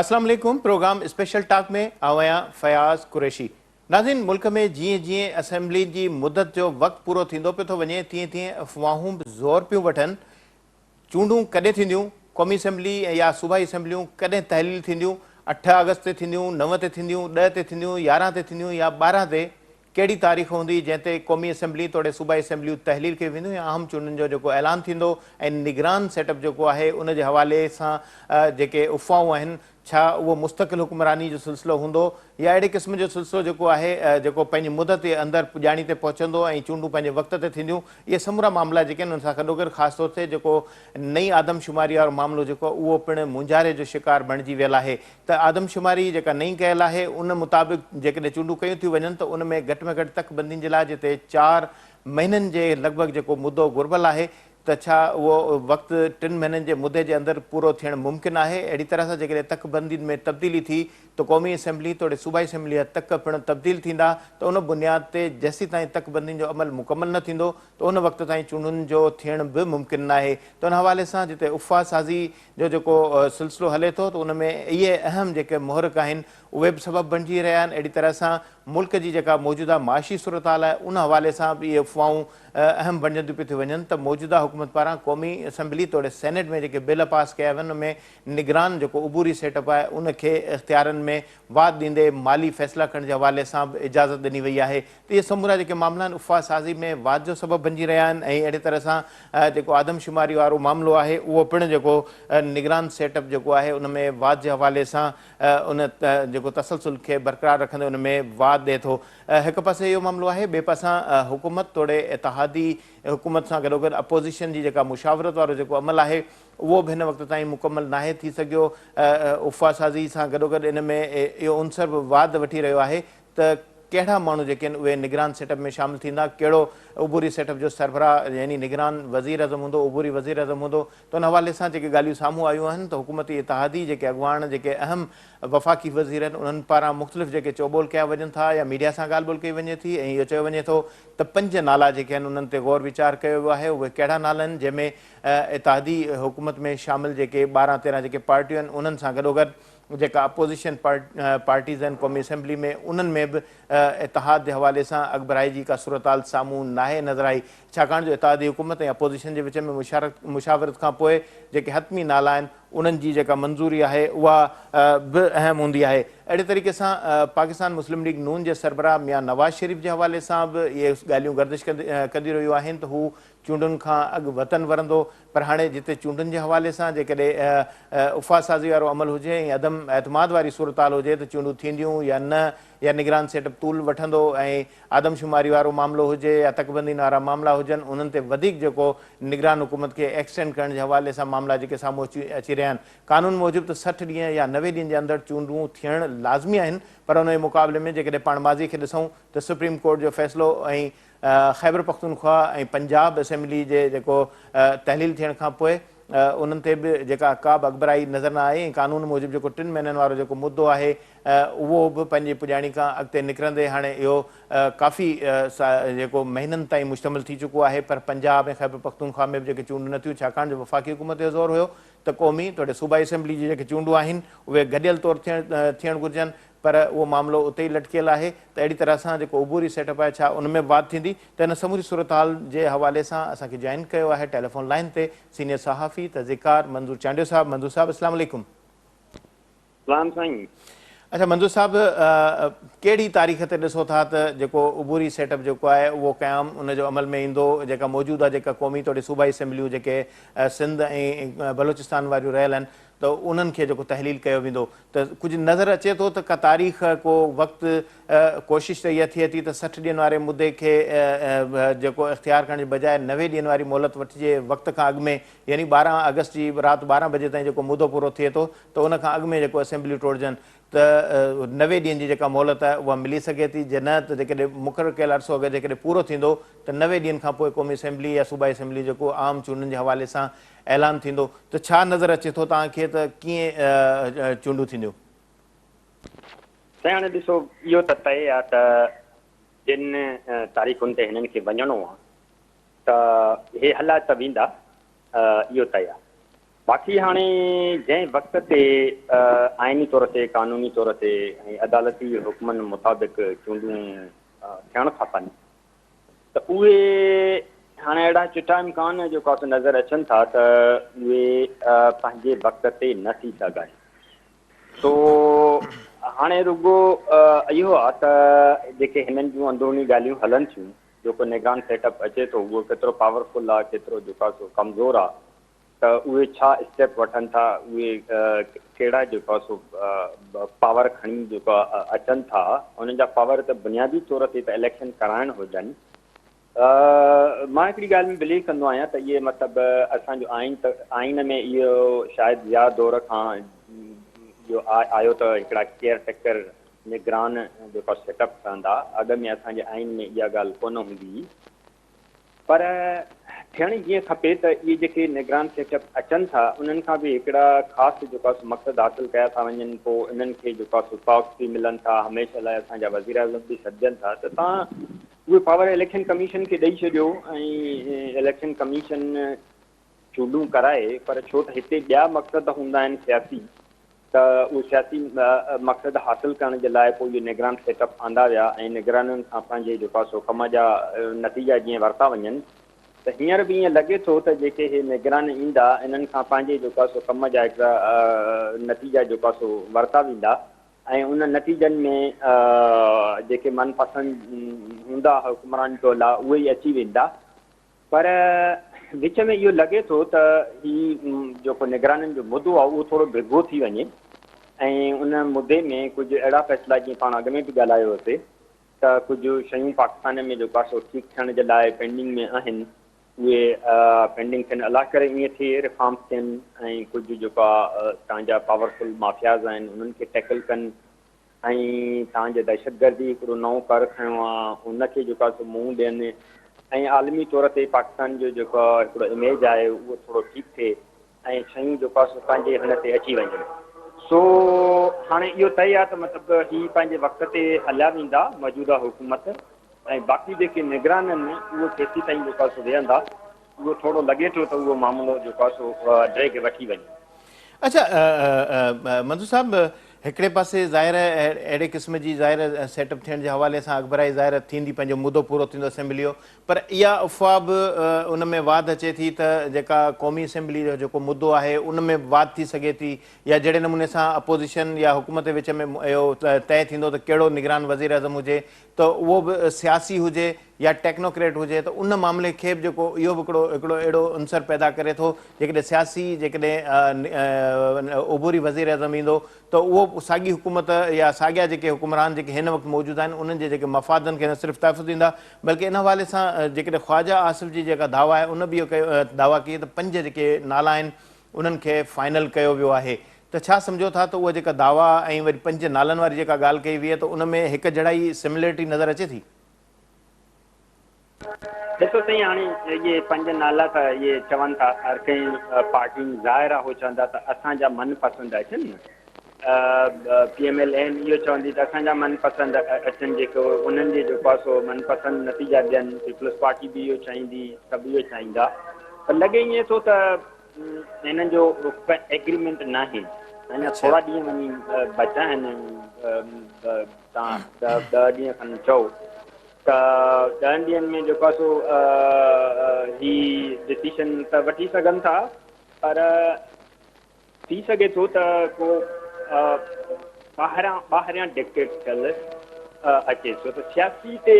अस्सलाम वालेकुम। Programme special talk में आवां फयाज़ कुरैशी। नाज़रीन, मुल्क में जीअं जीअं असेंबली जी मुदत जो वक़्तु पूरो थींदो पियो थो वञे, तीअं तीअं अफ़वाहूं बि ज़ोर पियूं वठनि। चूंडूं कॾहिं थींदियूं, क़ौमी असेंबली या सूबाई असेंबलियूं कॾहिं तहलील थींदियूं, 8 अगस्त ते थींदियूं, 9 ते थींदियूं, 10 ते थींदियूं, 11 ते थींदियूं या 12 ते? कहिड़ी तारीख़ हूंदी जंहिं ते क़ौमी असेंबली तोड़े सूबाई असेंबलियूं तहलील कयूं वेंदियूं या अहम चूंडुनि जो जेको ऐलान थींदो ऐं निगरान सेटअप जेको आहे उन जे हवाले सां जेके अफ़वाहूं आहिनि, छा उहो मुस्तक़िल हुक्मरानी जो सिलसिलो हूंदो या अहिड़े क़िस्म जो सिलसिलो जेको आहे जेको पंहिंजी मुदत जे अंदरि पुॼाणी ते पहुचंदो ऐं चूंडूं पंहिंजे वक़्त ते थींदियूं? इहे समूरा मामला जेके आहिनि उन सां गॾोगॾु ख़ासि तौर ते जेको नई आदमशुमारी वारो मामिलो जेको उहो पिणु मुंझारे जो शिकार बणिजी वियल आहे। त आदमशुमारी जेका नई कयल आहे उन मुताबिक़ जेकॾहिं चूंडूं कयूं थियूं वञनि त उन में घटि में घटि तकबंदियुनि जे लाइ जिते 4 महीननि जे लॻभॻि जेको मुदो घुर्बल आहे, त छा उहो वक़्तु 3 महीननि जे मुदे जे अंदरि पूरो थियणु मुमकिन आहे? अहिड़ी तरह सां जेकॾहिं तकबंदियुनि में तब्दीली थी त क़ौमी असेंबली तोड़े सूबाई असेंबली जा तक पिणु तब्दील थींदा, त उन बुनियाद ते जेसीं ताईं तकबंदियुनि जो अमल मुकमल न थींदो त उन वक़्त ताईं चूंडुनि जो थियण बि मुमकिन न आहे। त उन हवाले सां जिते उफ़ा साज़ी जो जेको सिलसिलो हले थो त उन में इहे अहम जेके मुहरिक आहिनि उहे बि सबबु बणिजी रहिया आहिनि। अहिड़ी तरह सां मुल्क जी जेका मौजूदा माशी सूरत हाल आहे उन हवाले सां बि इहे अफ़वाहूं अहम बणजंदियूं पियूं थी वञनि त मौजूदा हुकूमत पारां क़ौमी असेंबली तोड़े सेनेट में जेके बिल पास कया विया आहिनि उन में निगरान जेको उबूरी सेटअप आहे उनखे इख़्तियारनि में वाध ॾींदे माली फ़ैसिला करण जे हवाले सां बि इजाज़त ॾिनी वई आहे। त इहे समूरा जेके मामला आहिनि उफ़ा साज़ी में वाद जो सबबु बणिजी रहिया आहिनि ऐं अहिड़े तरह सां जेको आदमशुमारी वारो मामिलो आहे उहो पिणु जेको निगरान सेटअप जेको आहे उन में वाद जे हवाले सां उन जेको तसलसुल खे बरक़रार रखंदे उन में वाद ॾिए थो। हिकु पासे इहो मामिलो आहे, ॿिए पासां हुकूमत तोड़े इतिहादी हुकूमत सां गॾोगॾु अपोज़िशन जी जेका मुशावरत वारो जेको अमल आहे उहो बि हिन वक़्त ताईं मुकमल नाहे थी सघियो। उफ़ा साज़ी सां गॾोगॾु इन में इहो उनसर बि वाद वठी रहियो आहे त कहिड़ा माण्हू जेके आहिनि उहे निगरान सेटअप में शामिलु थींदा, कहिड़ो उबूरी सेटअप जो सरबराह यानी निगरान वज़ीर अज़म हूंदो, उबूरी वज़ीर अज़म हूंदो। त उन हवाले सां जेके ॻाल्हियूं साम्हूं आयूं आहिनि त हुकूमती इतिहादी जेके अॻुवान जेके अहम वफ़ाक़ी वज़ीर आहिनि उन्हनि पारां मुख़्तलिफ़ जेके चौॿोल कया वञनि था या मीडिया सां ॻाल्हि ॿोल कई वञे थी ऐं इहो चयो वञे थो त 5 नाला जेके आहिनि उन्हनि ते गौर वीचार कयो वियो आहे। उहे कहिड़ा नाला आहिनि जंहिंमें इतिहादी हुकूमत में शामिल जेके 12-13 जेके पार्टियूं आहिनि उन्हनि सां गॾोगॾु जेका अपोज़िशन पार्टीज़ आहिनि क़ौमी असेंबली में उन्हनि में बि इतिहाद जे हवाले सां अॻिभराई जी का सूरत हाल साम्हूं नाहे नज़र आई, छाकाणि जो इतिहादी हुकूमत ऐं अपोज़िशन जे विच में मुशावरत खां पोइ जेके हतमी नाला आहिनि उन्हनि जी जेका मंज़ूरी आहे उहा बि अहम हूंदी आहे। अहिड़े तरीक़े सां पाकिस्तान मुस्लिम लीग नून जे सरबराह मियां नवाज़ शरीफ़ जे हवाले सां बि इहे ॻाल्हियूं गर्दिश कंदी रहियूं आहिनि त हू चूंडुनि खां अॻु वतन वरंदो। पर हाणे जिते चूंडुनि जे हवाले सां जेकॾहिं उफ़ा साज़ी वारो अमल हुजे ऐं अदम एतमाद वारी सूरत हाल हुजे त चूंडूं थींदियूं या न, या निगरान सेटअप तूल वठंदो ऐं आदमशुमारी वारो मामिलो हुजे या तकबंदी वारा मामला हुजनि उन्हनि ते वधीक जेको निगरान हुकूमत खे एक्सटेंड करण जे हवाले सां मामला जेके साम्हूं अची रहिया आहिनि। कानून मूजिबि त 60 ॾींहं या 90 ॾींहंनि जे अंदरि चूंडूं थियणु लाज़मी आहिनि, पर उन जे मुक़ाबले में जेकॾहिं पाण माज़ी खे ॾिसूं त सुप्रीम कोर्ट जो फ़ैसिलो ऐं ख़ैबर पख्तूनख्वा ऐं पंजाब असेंबली जे जेको तहलील थियण खां पोइ उन्हनि ते बि जेका का बि अॻिभराई नज़र न आई ऐं कानून मूजिबि जेको 3 महीननि वारो जेको मुदो आहे उहो बि पंहिंजी पुॼाणी खां अॻिते निकिरंदे हाणे इहो काफ़ी जेको महीननि ताईं मुश्तमिल थी चुको आहे। पर पंजाब ऐं ख़ैबर पख्तूनख्वा में बि जेके चूंडूं न थियूं, छाकाणि जो वफ़ाक़ी हुकूमत जो ज़ोर हुयो त क़ौमी तोड़े सूबाई असेंबली जी जेके चूंडूं आहिनि उहे गॾियल तौरु थियणु घुरिजनि, पर उहो मामिलो उते ई लटकियल आहे। त अहिड़ी तरह सां जेको उबूरी सेटअप आहे छा उन में वाद थींदी, त हिन समूरी सूरत हाल जे हवाले सां असांखे जॉइन कयो आहे टेलीफोन लाइन ते सीनियर सहाफ़ी तज़ीकार मंज़ूर चांडियो साहब। मंज़ूर साहब अस्सलाम वालेकुम। अच्छा मंज़ूर साहब, कहिड़ी तारीख़ ते ॾिसो था त जेको उबूरी सेटअप जेको आहे उहो क़याम उनजो अमल में ईंदो, जेका मौजूदा जेका क़ौमी तोड़े सूबाई असेंबलियूं जेके सिंध ऐं बलोचिस्तान वारियूं रहियल आहिनि त उन्हनि खे जेको तहलील कयो वेंदो, त कुझु नज़र अचे थो त का तारीख़ को वक़्तु कोशिशि त इहा थिए थी त 60 ॾींहंनि वारे मुदे खे जेको इख़्तियार करण जे बजाए 90 ॾींहंनि वारी मोहलत वठिजे वक़्त खां अॻु में, यानी 12 अगस्त जी राति 12 बजे ताईं जेको मुदो पूरो थिए थो त उन खां अॻु में जेको असेंबलियूं टोड़जनि त 90 ॾींहंनि जी जेका मोहलत आहे उहा मिली सघे थी। जे न त जेकॾहिं मुक़ररु कयल अरिसो अगरि जेकॾहिं पूरो थींदो त 90 ॾींहंनि खां पोइ क़ौमी असेंबली या सूबाई असेंबली जेको आम चूंडुनि जे हवाले सां ऐलान थींदो। त छा नज़र अचे थो तव्हांखे त कीअं चूंडूं थींदियूं? साईं हाणे ॾिसो, इहो त तय आहे त जिन तारीख़ुनि ते हिननि खे वञिणो आहे त इहे हला त वेंदा, इहो तय आहे। बाक़ी हाणे जंहिं वक़्त ते आइनी तौर ते क़ानूनी तौर ते ऐं अदालती हुकमनि मुताबिक़ चूंडूं थियणु खपनि त उहे हाणे अहिड़ा चिटा इम्कान जेको आहे नज़र अचनि था त उहे पंहिंजे वक़्त ते न थी सघनि। सो हाणे रुॻो इहो आहे त जेके हिननि जूं अंदरूनी ॻाल्हियूं हलनि थियूं जेको निगरान सेटअप अचे थो उहो केतिरो पावरफुल आहे केतिरो जेको आहे सो कमज़ोर आहे त उहे छा स्टेप वठनि था उहे कहिड़ा जेको आहे सो पावर खणी जेको अचनि था उन्हनि जा पावर त बुनियादी तौर ते त इलेक्शन कराइणु हुजनि। मां हिकिड़ी ॻाल्हि में बिलीव कंदो आहियां त इहे मतिलबु असांजो आइन में इहो शायदि या दौर खां इहो आयो त हिकिड़ा केयर टेकर निगरान जेको सेटअप रहंदा। अॻ में असांजे आइन में इहा ॻाल्हि कोन हूंदी हुई पर थियणी जीअं खपे त इहे जेके निगरान सेटअप अचनि था उन्हनि खां बि हिकिड़ा ख़ासि जेको आहे मक़सदु हासिलु कया था वञनि पोइ इन्हनि खे जेको आहे पॉक्स बि मिलनि था हमेशह लाइ असांजा वज़ीर आज़म बि सॾजनि था त तव्हां उहे पावर इलेक्शन कमीशन खे ॾेई छॾियो ऐं इलेक्शन कमीशन चूंडूं कराए पर छो त हिते ॿिया मक़सद हूंदा आहिनि सियासी त उहे सियासी मक़सद हासिलु करण जे लाइ पोइ इहे निगरान सेटअप आंदा विया ऐं निगराननि खां पंहिंजे जेको आहे सो कम जा नतीजा जीअं वरिता वञनि त हींअर बि ईअं लॻे थो त जेके इहे निगरान ईंदा इन्हनि खां पंहिंजे जेको आहे सो कम जा हिकिड़ा नतीजा जेको आहे सो वरिता वेंदा ऐं उन नतीजनि में जेके मनपसंदि हूंदा हुकुमरान टोला उहे ई अची वेंदा पर विच में इहो लॻे थो त ही जेको निगराननि जो मुदो आहे उहो थोरो डिघो थी वञे ऐं उन मुदे में कुझु अहिड़ा फ़ैसिला जीअं पाण अॻ में बि ॻाल्हायो हुओसीं त कुझु शयूं पाकिस्तान में जेको आहे सो ठीकु थियण जे लाइ पेंडिंग में आहिनि उहे पेंडिंग थियनि अलाह करे ईअं थिए रिफॉर्म्स थियनि ऐं कुझु जेको आहे तव्हांजा पावरफुल माफ़ियाज़ आहिनि उन्हनि खे टैकल कनि ऐं तव्हांजे दहशतगर्दी हिकिड़ो नओं कर खयो आहे उनखे जेको आहे सो मुंहुं ॾियनि ऐं आलमी तौर ते पाकिस्तान जो जेको आहे हिकिड़ो इमेज आहे उहो थोरो ठीकु थिए ऐं शयूं जेको आहे सो पंहिंजे हुन ते अची वञनि। सो हाणे इहो तय आहे त मतिलबु हीअ पंहिंजे वक़्त ते हलिया वेंदा मौजूदा हुकूमत ऐं बाक़ी जेके निगरान आहिनि उहो केसि ताईं जेको आहे सो वेहंदा उहो थोरो लॻे थो त उहो मामिलो जेको आहे सो ड्रैग वठी वञे। अच्छा मंजू साहब हिकिड़े पासे ज़ाहिर अहिड़े क़िस्म जी ज़ाहिर सेटअप थियण जे हवाले सां अख़बाराई ज़ाहिर थींदी पंहिंजो मुदो पूरो थींदो असेंबली जो पर इहा अफ़वाह बि उन में वाद अचे थी त जेका क़ौमी असेंबली जो जेको मुदो आहे उन में वाद थी सघे थी या जहिड़े नमूने सां अपोज़िशन या हुकूमत विच में इहो तय थींदो त कहिड़ो निगरान वज़ीर आज़म हुजे त उहो बि सियासी हुजे या टेक्नोक्रेट हुजे त उन मामले खे बि जेको इहो बि हिकिड़ो अहिड़ो अंसर पैदा करे थो जेकॾहिं सियासी जेकॾहिं उबूरी वज़ीर आज़म ईंदो त उहो साॻी हुकूमत या साॻिया जेके हुकुमरान जेके हिन वक़्तु मौजूदु आहिनि उन्हनि जे जेके मफ़ादनि खे न सिर्फ़ु तहफ़ुज़ ॾींदा बल्कि इन हवाले सां जेकॾहिं ख़्वाजा आसिफ़ जी जेका दावा आहे उन बि इहो कयो दावा कई त 5 जेके नाला आहिनि उन्हनि खे फाइनल कयो वियो आहे त छा सम्झो था त उहा जेका दावा ऐं वरी 5 नालनि वारी जेका ॻाल्हि कई वई आहे त उन में हिकु जहिड़ाई सिमिलरिटी नज़र अचे थी? ॾिसो साईं हाणे इहे 5 नाला त इहे चवनि था हर कंहिं पार्टियुनि ज़ाहिर आहे उहो चवंदा त असांजा मनपसंदि अचनि PMLN इहो चवंदी त असांजा मनपसंदि अचनि जेको उन्हनि जे जेको आहे सो मनपसंदि नतीजा ॾियनि पीपल्स पार्टी बि इहो चाहींदी सभु इहो चाहींदा त लॻे ईअं थो त हिननि जो एग्रीमेंट न आहे अञा थोरा ॾींहं वञी बचा आहिनि तव्हां 10 ॾींहं खनि चओ त 10 ॾींहंनि में जेको आहे सो ही डिसीशन त वठी सघनि था पर थी सघे थो त को ॿाहिरियां डिक्टेट थियल अचे छो त सियासी ते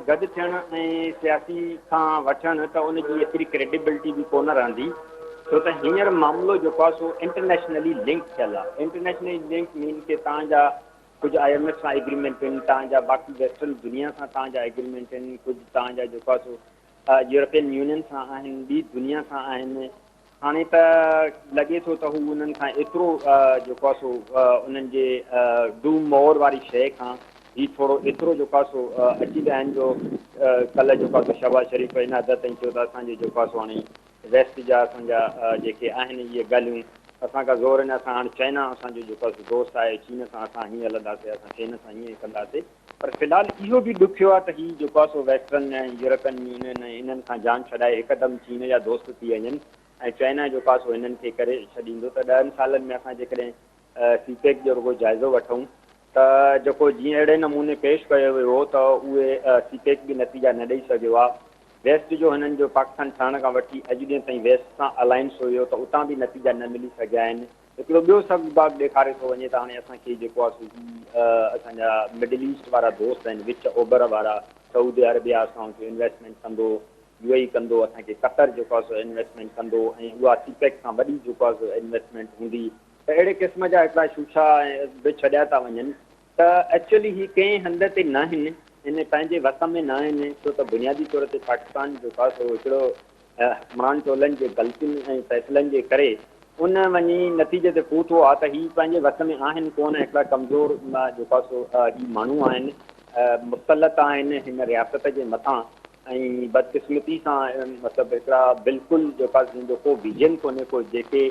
गॾु थियणु ऐं सियासी खां वठणु त उनजी एतिरी क्रेडिबिलिटी बि कोन रहंदी छो त हींअर मामिलो जेको आहे सो इंटरनेशनली लिंक थियल आहे। इंटरनेशनली लिंक मीन के तव्हांजा कुझु IMF सां एग्रीमेंट आहिनि तव्हांजा बाक़ी वेस्टर्न दुनिया सां तव्हांजा एग्रीमेंट आहिनि कुझु तव्हांजा जेको आहे सो यूरोपियन यूनियन सां आहिनि ॿी दुनिया सां आहिनि हाणे त लॻे थो त हू उन्हनि खां एतिरो जेको आहे सो उन्हनि जे डू मोर वारी शइ खां ही थोरो एतिरो जेको आहे सो अची विया आहिनि जो कल्ह जेको आहे सो शहबाज़ शरीफ़ इन हद ताईं चयो त असांजे जेको आहे सो हाणे वेस्ट जा असांजा जेके आहिनि इहे ॻाल्हियूं असांखां ज़ोर न असां हाणे चाइना असांजो जेको आहे दोस्त आहे चीन सां असां हीअं हलंदासीं असां चीन सां हीअं कंदासीं पर फ़िलहालु इहो बि ॾुखियो आहे त हीउ जेको आहे सो वेस्टर्न ऐं यूरोपियन यूनियन ऐं इन्हनि खां जान छॾाए हिकदमि चीन जा दोस्त थी वञनि ऐं चाइना जो पासो हिननि खे करे छॾींदो। त 10 सालनि में असां जेकॾहिं सीपेक जो रुगो जाइज़ो वठूं त जेको जीअं अहिड़े नमूने पेश कयो वियो हो त उहे सीपेक बि नतीजा न ॾेई सघियो आहे। वेस्ट जो हिननि जो पाकिस्तान ठहण खां वठी अॼु ॾींहं ताईं वेस्ट सां अलायंस हुयो त उतां बि नतीजा न मिली सघिया आहिनि। हिकिड़ो ॿियो सबबाग ॾेखारे थो वञे त हाणे असांखे जेको आहे असांजा मिडल ईस्ट वारा दोस्त आहिनि, विच ओभर वारा, सऊदी अरबिया असांखे इन्वेस्टमेंट कंदो, UAE कंदो, असांखे कतर जेको आहे सो इन्वेस्टमेंट कंदो, ऐं उहा सीपेक खां वॾी जेको आहे सो इन्वेस्टमेंट हूंदी। त अहिड़े क़िस्म जा हिकिड़ा शूशा बि छॾिया था वञनि। त एक्चुअली ही कंहिं हंध ते न आहिनि, इन पंहिंजे वस में न आहिनि, छो त बुनियादी तौर ते पाकिस्तान जेको आहे सो हिकिड़ो हुकमरान टोलनि जे ग़लतियुनि ऐं फ़ैसिलनि जे करे उन वञी नतीजे ते पहुतो आहे त हीअ पंहिंजे वस में आहिनि कोन। हिकिड़ा कमज़ोर जेको आहे सो ही माण्हू आहिनि, मुसलत आहिनि हिन रियासत जे मथां, ऐं बदकिस्मती सां मतिलबु हिकिड़ा बिल्कुलु जेको आहे जंहिंजो को विजन कोन्हे को, जेके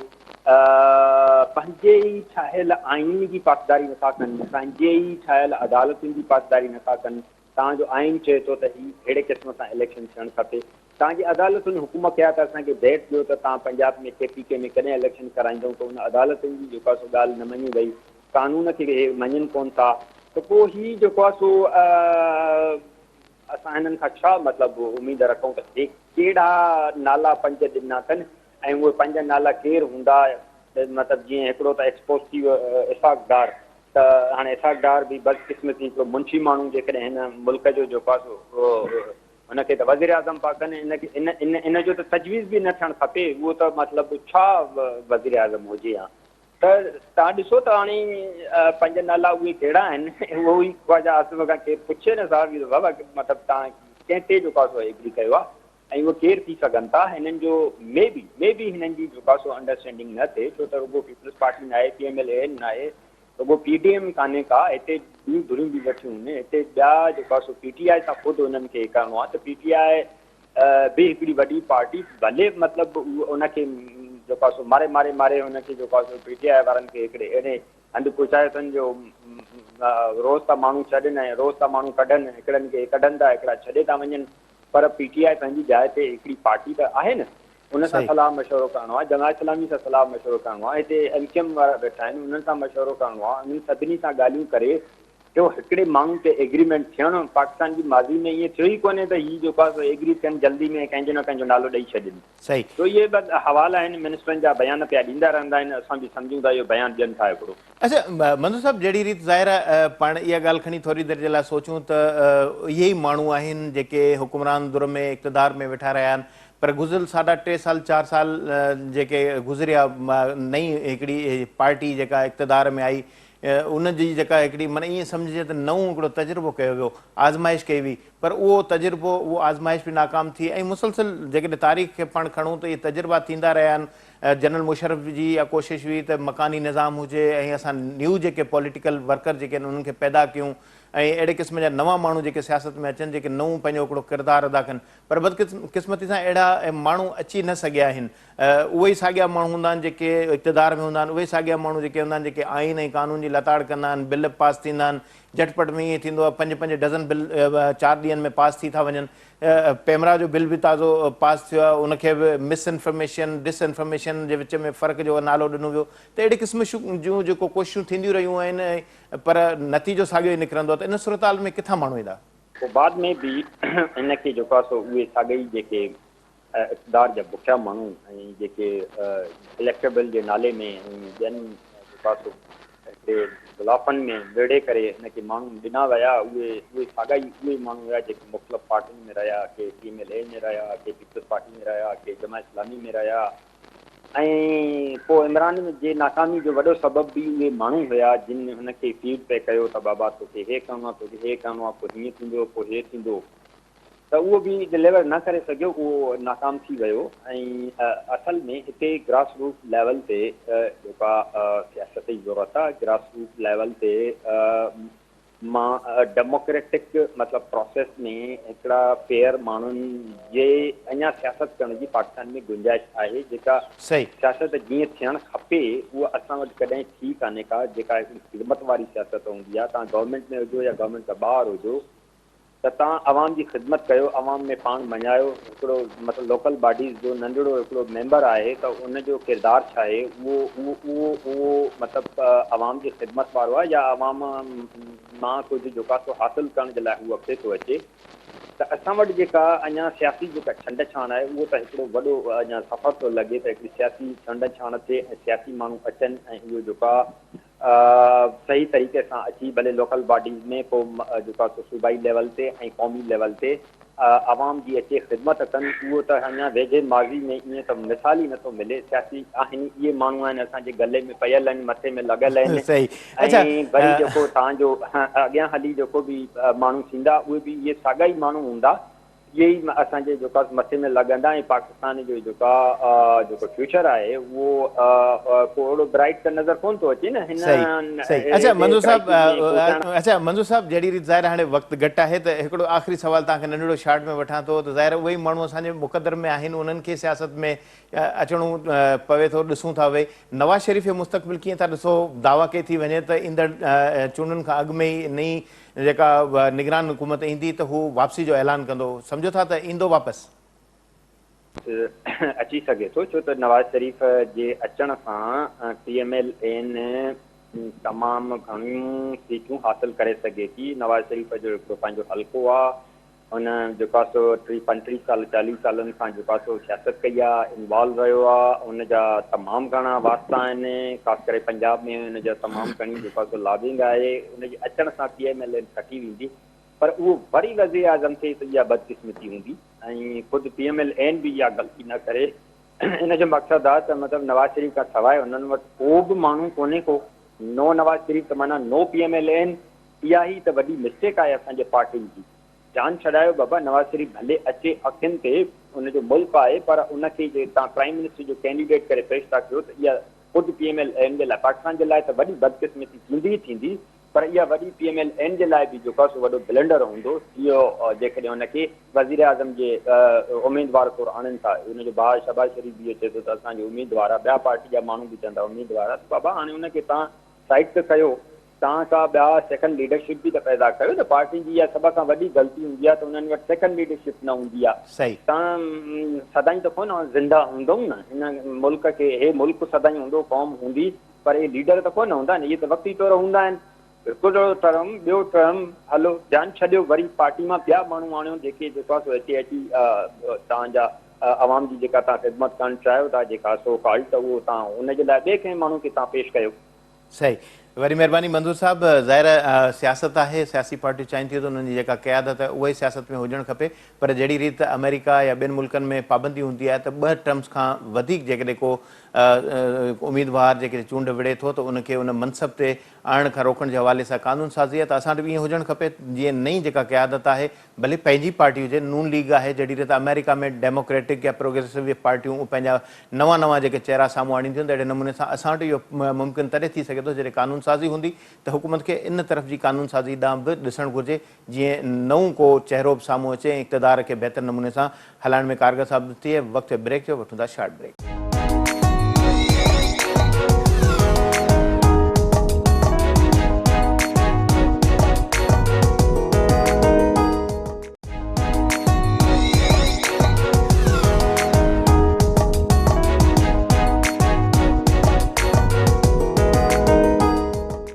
पंहिंजे ई ठाहियल आइन जी पासदारी नथा कनि, पंहिंजे ई ठाहियल अदालतुनि जी पासदारी नथा कनि। तव्हांजो आइन चए थो त हीअ अहिड़े क़िस्म सां इलेक्शन थियणु खपे। तव्हांजी अदालतुनि हुकुम कया त असांखे डेट ॾियो त तव्हां पंजाब में KPK में कॾहिं इलेक्शन कराईंदव, त उन अदालतुनि जी जेको आहे सो ॻाल्हि न मञी वई, कानून खे हे मञनि कोन था। त पोइ हीअ जेको आहे सो असां हिननि खां छा मतिलबु उमेदु रखूं त हे कहिड़ा नाला 5 ॾिना अथनि, ऐं उहे 5 नाला केरु हूंदा। मतिलबु जीअं हिकिड़ो त एक्सपोज थी वियो इसाक डार, त हाणे इसाक डार बि बदकिस्मती हिकिड़ो मुंशी माण्हू जेकॾहिं हिन मुल्क जो जेको आहे सो हुनखे त वज़ीर आज़म पिया कनि, इन जो त तजवीज़ बि न थियणु खपे। उहो त मतिलबु छा वज़ीर आज़म हुजे हा। त तव्हां ॾिसो त हाणे 5 नाला उहे कहिड़ा आहिनि, उहो ई ख़्वाजा आसिफ़ खां केरु पुछे न साहिब बाबा मतिलबु तव्हां कंहिं ते जेको आहे सो एग्री कयो आहे, ऐं उहे केरु थी सघनि था। हिननि जो मे बी हिननि जी जेको आहे सो अंडरस्टैंडिंग न थिए, छो त रुगो पीपल्स पार्टी न आहे, PMLN न आहे, रुगो PDM कान्हे का, हिते ॿियूं धुरियूं बि वेठियूं आहिनि, हिते ॿिया जेको आहे सो PTI सां ख़ुदि हुननि खे करिणो आहे। त PTI बि हिकिड़ी वॾी पार्टी, भले मतिलबु उनखे जेको आहे सो मारे हुनखे जेको आहे सो PTI वारनि खे हिकिड़े अहिड़े हंधि पहुचायो अथनि जो रोज़ था माण्हू छॾनि ऐं रोज़ था माण्हू कढनि, हिकिड़नि खे कढनि था, हिकिड़ा छॾे था वञनि। पर PTI पंहिंजी जाइ ते हिकिड़ी पार्टी त आहे न, उन सां सलाह मशवरो करिणो आहे, जमात इस्लामी सां सलाह मशवरो करिणो आहे, हिते MKM वारा वेठा आहिनि, उन्हनि सां मशवरो करिणो आहे, उन्हनि सभिनी सां ॻाल्हियूं करे जो हिकिड़े माण्हू ते एग्रीमेंट थियणु। पाकिस्तान जी माज़ी में ईअं थियो ई कोन्हे त हीअ जेको आहे सो एग्री थियनि जल्दी में कंहिंजो न कंहिंजो नालो ॾेई छॾनि। सही। तो इहे हवाला आहिनि, मिनिस्टरनि जा बयान पिया ॾींदा रहंदा आहिनि, असां बि सम्झूं था इहो बयानु ॾियनि था हिकिड़ो। अच्छा मंजूर साहब, जहिड़ी रीति ज़ाहिर पाण इहा ॻाल्हि खणी थोरी देरि जे लाइ सोचूं त इहे ई माण्हू आहिनि जेके हुकुमरान दुर में इक़्तिदार में वेठा रहिया आहिनि, पर गुज़िरियल 3.5 साल 4 साल जेके गुज़रिया, नई हिकिड़ी पार्टी जेका इक़्तिदार में आई, उनजी जेका हिकिड़ी माना ईअं सम्झिजे त नओं हिकिड़ो तजुर्बो कयो वियो, आज़माइश कई हुई, पर उहो तजुर्बो, उहो आज़माइश बि नाकाम थी। ऐं मुसलसिल जेकॾहिं तारीख़ खे पाण खणूं त इहे तजुर्बा थींदा रहिया आहिनि। जनरल मुशर्रफ जी इहा कोशिशि हुई त मकानी निज़ाम हुजे, ऐं असां न्यू जेके पॉलिटिकल वर्कर जेके आहिनि उन्हनि खे पैदा कयूं, ऐं अहिड़े क़िस्म जा नवां माण्हू जेके सियासत में अचनि, जेके नओं पंहिंजो हिकिड़ो किरदारु अदा कनि। पर बदकिस्मती सां अहिड़ा माण्हू अची न सघिया आहिनि। उहे ई साॻिया माण्हू हूंदा आहिनि जेके इक़्तिदार में हूंदा आहिनि, उहे साॻिया माण्हू जेके हूंदा आहिनि जेके आइन ऐं कानून जी लताड़ कंदा आहिनि, बिल पास थींदा आहिनि, झटपट में ईअं थींदो आहे 5 डज़न बिल 4 ॾींहंनि में पास थी था वञनि। पेमरा जो बिल बि ताज़ो पास थियो आहे, उनखे बि मिसइंफॉर्मेशन डिसइंफॉर्मेशन जे विच में फ़र्क़ु जो नालो ॾिनो वियो। त अहिड़े क़िस्म जूं जेको कोशिशूं थींदियूं रहियूं आहिनि, पर नतीजो साॻियो ई निकिरंदो आहे। त इन सूरत में किथां माण्हू ईंदा? पोइ बाद में बि इनखे जेको आहे सो उहे साॻई जेके इक़्तिदार जा बुखिया माण्हू ऐं जेके इलेक्टेबल जे नाले में ऐं ॿियनि जेको आहे सो हिकिड़े ग़िलाफ़नि में विड़े करे हिनखे माण्हू ॾिना विया, उहे साॻा ई उहे माण्हू हुया जेके मुख़्तलिफ़ पार्टियुनि में रहिया, के PMLN में रहिया, के पीपल्स पार्टी में रहिया, के जमात इस्लामी में रहिया। ऐं पोइ इमरान जे नाकामी जो वॾो सबबु बि उहे माण्हू हुया जिन हुनखे फीड पे कयो त बाबा तोखे हे करिणो आहे, तोखे हे करिणो आहे, पोइ हीअं थींदो, पोइ हे थींदो। त उहो बि डिलीवर न करे सघियो, उहो नाकाम थी वियो। ऐं असल में हिते ग्रास रूट लेवल ते जेका सियासत जी ज़रूरत आहे, ग्रास रूट लेवल ते मां डेमोक्रेटिक मतिलबु प्रोसेस में हिकिड़ा फेयर माण्हुनि जे अञा सियासत करण जी पाकिस्तान में गुंजाइश आहे। जेका सियासत जीअं थियणु खपे उहा असां वटि कॾहिं थी कान्हे का, जेका हिकिड़ी ख़िदमत वारी सियासत हूंदी आहे। तव्हां गवर्नमेंट में हुजो या गवर्नमेंट खां ॿाहिरि हुजो, त तव्हां आवाम जी ख़िदमत कयो, आवाम में पाण मञायो, हिकिड़ो मतिलबु लोकल बॉडीज़ जो नंढिड़ो हिकिड़ो मेंबर आहे त उनजो किरदारु छा आहे, उहो मतिलबु आवाम जी ख़िदमत वारो आहे या आवाम मां कुझु जेको आहे सो हासिलु करण जे लाइ उहो अॻिते थो अचे। त असां वटि जेका अञा सियासी जेका छंड छाण आहे उहो त हिकिड़ो वॾो अञा सफ़र थो लॻे त हिकिड़ी सियासी छंड छाण थिए ऐं सियासी माण्हू अचनि ऐं इहो जेको आहे सही तरीक़े सां अची भले लोकल बॉडीज़ में पोइ जेको आहे सूबाई लेवल ते ऐं क़ौमी लेवल ते आवाम जी अचे ख़िदमत कनि। उहो त अञा वेझे माज़ी में ईअं त मिसाल ई नथो मिले। सियासी आहिनि इहे माण्हू आहिनि असांजे गले में पयल आहिनि, मथे में लॻल आहिनि सही। अच्छा, ऐं वरी जेको तव्हांजो अॻियां हली जेको बि माण्हू थींदा उहे बि इहे साॻा ई माण्हू हूंदा, इहे ई असांजे जेको आहे मथे में लॻंदा ऐं पाकिस्तान जो जेको आहे जेको फ्यूचर आहे उहो को अहिड़ो ब्राइट त नज़र कोन थो अचे न हिन। सही सही। अच्छा मंजूर साहब, अच्छा मंजूर साहब, जहिड़ी रीति ज़ाहिर हाणे वक़्तु घटि आहे त हिकिड़ो आख़िरी सवाल तव्हांखे नंढिड़ो शार्ट में वठां थो त ज़ाहिर उहे ई माण्हू असांजे मुक़दर में आहिनि, उन्हनि खे सियासत में अचणो पवे थो, ॾिसूं था उहे नवाज़ शरीफ़ जो मुस्तक़बिल कीअं था ॾिसो? दावा कई थी वञे त ईंदड़ चूंडुनि खां अॻु में ई नई जेका निगरान हुकूमत ईंदी त हू वापसी जो ऐलान कंदो, सम्झो था त ईंदो वापसि? अची सघे थो, छो त नवाज़ शरीफ़ जे अचण सां PMLN तमामु घणियूं सीटूं हासिलु करे सघे थी। नवाज़ शरीफ़ जो हिकिड़ो पंहिंजो हल्को आहे, हुन जेको आहे सो 35 साल 40 सालनि खां जेको आहे सो सियासत कई आहे, इन्वॉल्व रहियो आहे, हुनजा तमामु घणा वास्ता आहिनि, ख़ासि करे पंजाब में हुनजा तमामु घणी जेको आहे सो लॉबिंग आहे। हुनजे अचण सां PMLN खटी वेंदी, पर उहो वरी वज़ीर आज़म थिए त इहा बदकिस्मती हूंदी ऐं ख़ुदि PMLN बि इहा ग़लती न करे। इन जो मक़सदु आहे त मतिलबु नवाज़ शरीफ़ खां सवाइ हुननि वटि को बि माण्हू कोन्हे को, नो नवाज़ शरीफ़ त माना नो PMLN। इहा ई त वॾी मिस्टेक आहे असांजे पार्टियुनि जी। जान छॾायो बाबा, नवाज़ शरीफ़ भले अचे अखियुनि ते, हुनजो मुल्क आहे, पर उनखे जे तव्हां प्राइम मिनिस्टर जो कैंडिडेट करे पेश था कयो त इहा ख़ुदि PMLN जे लाइ, पाकिस्तान जे लाइ त वॾी बदकिस्मती थींदी ई थींदी, पर इहा वॾी PMLN जे लाइ बि जेको आहे सो वॾो ब्लंडर हूंदो इहो जेकॾहिं हुनखे वज़ीर आज़म जे उमेदवार तौरु आणनि था। हुनजो भाउ शहबाज शरीफ़ बि चए थो त असांजो उमेदवार आहे, ॿिया पार्टी जा माण्हू बि चवंदा उमेदवार आहे। बाबा हाणे हुनखे तव्हां साइड ते कयो, तव्हां का ॿिया सेकंड लीडरशिप बि त पैदा कयो न। पार्टी जी इहा सभ खां वॾी ग़लती हूंदी आहे त उन्हनि वटि सेकंड लीडरशिप न हूंदी आहे। सही। तव्हां सदाईं त कोन ज़िंदा हूंदव न हिन मुल्क खे, हे मुल्क सदाईं हूंदो, क़ौम हूंदी, पर हे लीडर त कोन हूंदा न, इहे त वक़्ती तौरु हूंदा आहिनि। हिकिड़ो टर्म ॿियो टर्म हलो ध्यानु छॾियो, वरी पार्टी मां ॿिया माण्हू आणियो जेके जेको आहे सो अची तव्हांजा आवाम जी जेका तव्हां ख़िदमत करणु चाहियो था, जेका सो कॉल, त उहो तव्हां हुनजे लाइ ॿिए कंहिं माण्हू खे तव्हां पेश कयो। सही। वरी महिरबानी मंजूर साहब, ज़ाहिर सियासत आहे, सियासी पार्टियूं चाहिनि थियूं त उन्हनि जी जेका क़यादत आहे उहा ई सियासत में हुजणु खपे, पर जहिड़ी रीति अमेरिका या ॿियनि मुल्कनि में पाबंदी हूंदी आहे त 2 टर्म्स खां वधीक जेकॾहिं को उम्मीदवार जेकॾहिं चूंड विढ़े थो त उनखे उन मनसब ते आणण खां रोकण जे हवाले सां कानून साज़ी आहे। त असां वटि बि ईअं हुजणु खपे जीअं नई जेका क़यादत आहे, भले पंहिंजी पार्टी हुजे, नून लीग आहे, जहिड़ी रीति अमेरिका में डेमोक्रेटिक या प्रोग्रेसिव पार्टियूं पंहिंजा नवां जेके चेहरा साम्हूं आणींदियूं आहिनि, अहिड़े नमूने सां असां वटि इहो मुमकिन तॾहिं थी सघे थो जॾहिं कानून साज़ी हूंदी त हुकूमत खे इन तरफ़ जी कानून साज़ी ॾांहुं बि ॾिसणु घुरिजे, जीअं नओं को चहिरो बि साम्हूं अचे ऐं इक़्तिदार खे बहितर नमूने सां हलाइण में कारगर साबित थिए। वक़्तु ब्रेक जो वठूं था शार्ट ब्रेक।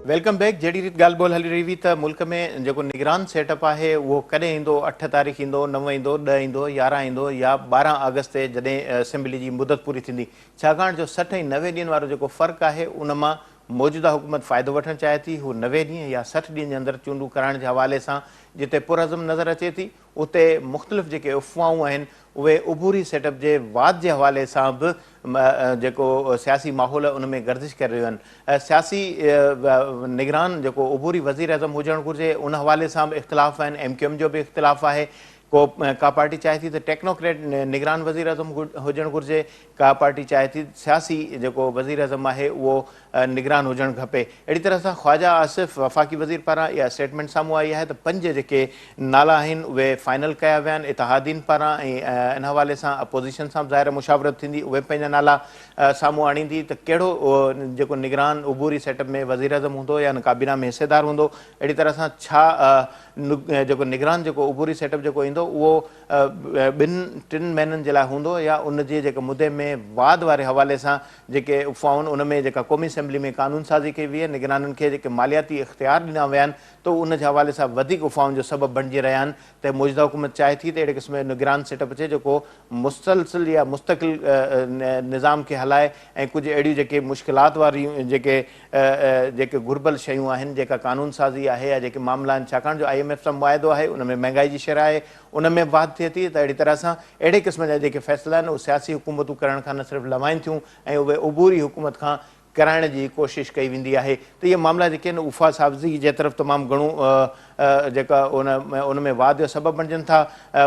Welcome back. जहिड़ी रीति ॻाल्हि ॿोल हली रही हुई त मुल्क में जेको निगरान सेटअप आहे उहो कॾहिं ईंदो, 8 तारीख़ ईंदो, 9 ईंदो, 10 ईंदो, 11 ईंदो या 12 अगस्त ते जॾहिं असेंबली जी मुदत पूरी थींदी, छाकाणि जो 60 ऐं 90 ॾींहंनि वारो जेको फ़र्क़ु आहे उन मां मौजूदा हुकूमत फ़ाइदो वठणु चाहे थी। हू 90 ॾींहं या 60 ॾींहंनि जे अंदरि चूंडूं कराइण जे हवाले सां जिते पुरअज़म नज़र अचे थी, उते मुख़्तलिफ़ जेके अफ़वाहूं आहिनि उहे उबूरी सेटअप जे वाद जे हवाले सां बि जेको सियासी माहौल उन में गर्दिश करे रहियूं आहिनि। सियासी निगरान जेको उबूरी वज़ीर अज़म हुजणु घुरिजे, उन हवाले सां बि इख़्तिलाफ़ आहिनि। MQM जो बि इख़्तिलाफ़ आहे। का पार्टी चाहे थी त टेक्नोक्रेट निगरान वज़ीर अज़म हुजणु घुरिजे, का पार्टी चाहे थी सियासी जेको वज़ीर अज़म आहे उहो निगरान हुजणु खपे। अहिड़ी तरह सां ख्वाजा आसिफ वफ़ाक़ी वज़ीर पारां इहा स्टेटमेंट साम्हूं आई आहे त 5 जेके नाला आहिनि उहे फाइनल कया विया आहिनि इतिहादीन पारां ऐं इन हवाले सां अपोज़िशन सां ज़ाहिर मुशावरत थींदी, उहे पंहिंजा नाला साम्हूं आणींदी त कहिड़ो जेको निगरान उबूरी सेटअप में वज़ीर अज़म हूंदो या काबीना में हिसेदार हूंदो। अहिड़ी तरह सां छा जेको निगरान जेको उबूरी सेटअप जेको ईंदो उहो 2-3 महीननि जे लाइ हूंदो या उन जे जेके मुदे में वाद वारे हवाले सां जेके उफ़ाउनि उन में जेका क़ौमी असेंबली में कानून साज़ी कई वई आहे, निगराननि खे जेके मालियाती इख़्तियार ॾिना विया आहिनि त उन जे हवाले सां वधीक उफ़ाउनि जो सबबु बणिजी रहिया आहिनि त मौजूदा हुकूमत चाहे थी त अहिड़े क़िस्म जो निगरान सेटअप अचे जेको मुसलसिल या मुस्तक़िल निज़ाम खे हलाए ऐं कुझु अहिड़ियूं जेके मुश्किलात वारियूं जेके घुर्बल शयूं आहिनि जेका कानून साज़ी आहे या जेके मामला आहिनि, छाकाणि जो IMF सां मुआदो आहे उन में महांगाई जी शरह आहे, उन में वाध थिए थी त अहिड़ी तरह सां अहिड़े क़िस्म जा जेके फ़ैसिला आहिनि उहे सियासी हुकूमतूं करण खां न सिर्फ़ु लवाइनि थियूं ऐं उहे उबूरी हुकूमत खां कराइण जी कोशिशि कई वेंदी आहे। त इहे मामला जेके आहिनि उफ़ा साफ़ज़ी जे तरफ़ तमामु घणो जेका उन में वाद जो सबबु बणिजनि था।